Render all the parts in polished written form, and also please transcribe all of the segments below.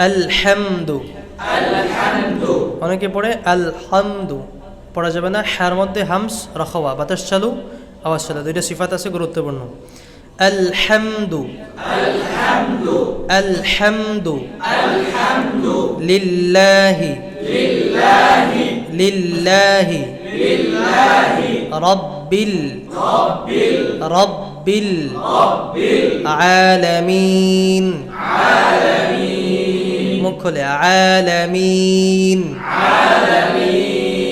আলহামদু, অনেকে পড়ে আলহামদু, পড়া যাবে না। হ্যার মধ্যে হামস রখওয়া, বাতাস চালু আওয়াজ চালু, দুইটা সিফাত আছে গুরুত্বপূর্ণ। আলহামদু, আলহামদু, লিল্লাহি, লিল্লাহি, রব্বিল, রব্বিল আলামিন, মুখ খোলে আলামিন, আলামিন,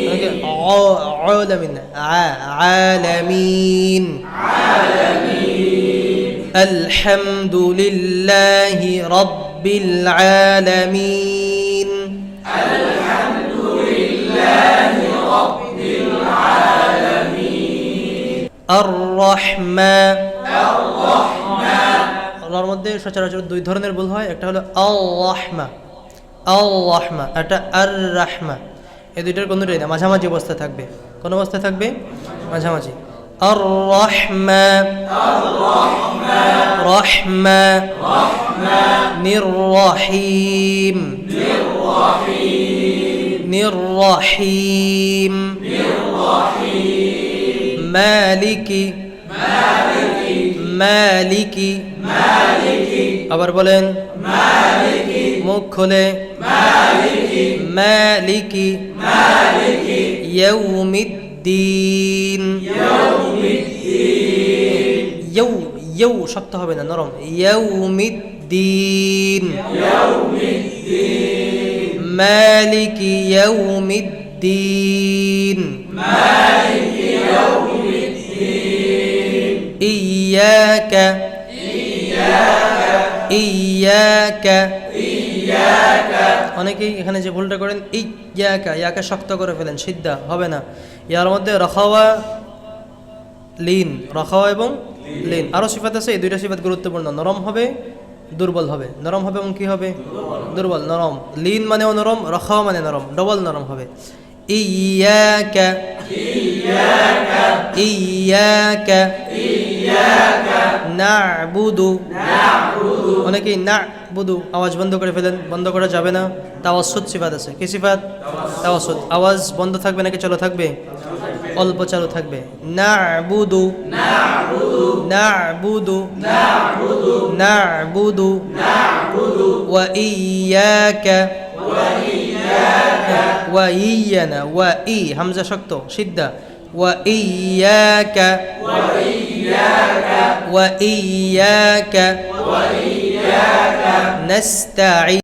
আলামিন, আলহামদুলিল্লাহি রব্বিল আলামিন, আর-রাহমান, আল্লাহর মধ্যে সচরাচর দুই ধরনের ভুল হয়, একটা হলো আল-রাহমা, আল-রাহমা, একটা আর-রাহমা। এই দুইটার কোনটাই না, মাঝামাঝি অবস্থা থাকবে। কোন অবস্থায় থাকবে? মাঝামাঝি। আর-রাহমান, রাহমা, নির-রাহিম, নির-রাহিম, মালিকি, মালিকি, আবার বলেন মুখ খোলে মালিকি, ইয়াউমিদ্দিন, ইউ শক্ত হবে না, নরম। ইয়াউমিদ্দিন, মালিকি ইয়াউমিদ্দিন, ইয়াকা, ইয়াকা, অনেকেই এখানে যে ভুলটা করেন ইয়াকা, ইয়াকা শক্ত করে ফেলেন, সিদ্ধা হবে না। ইয়ার মধ্যে রখাওয়া, লিন, রখাওয়া এবং লিন। আরো সিফাত আছে, এই দুইটা সিফাত গুরুত্বপূর্ণ। নরম হবে, দুর্বল হবে, নরম হবে এবং কি হবে? দুর্বল। নরম, লিন মানেও নরম, রখাওয়া মানে নরম, ডবল নরম হবে। ইয়াকা, ইয়াকা, না'বুদু, অনেকেই না'বুদু আওয়াজ বন্ধ করে ফেলেন, বন্ধ করা যাবে না। তাওয়াসসুত সিফাত আছে। কি সিফাত? তাওয়াসসুত। আওয়াজ বন্ধ থাকবে নাকি চালু থাকবে? অল্প চালু থাকবে। না'বুদু, না'বুদু, না'বুদু, ওয়া ইয়াকা, ওয়া ইয়ানা, ওয়া ই হামজা শক্ত, সিদ্ধা। ওয়া ইয়াকা, ওয়া ইয়াকা নাস্তাঈন।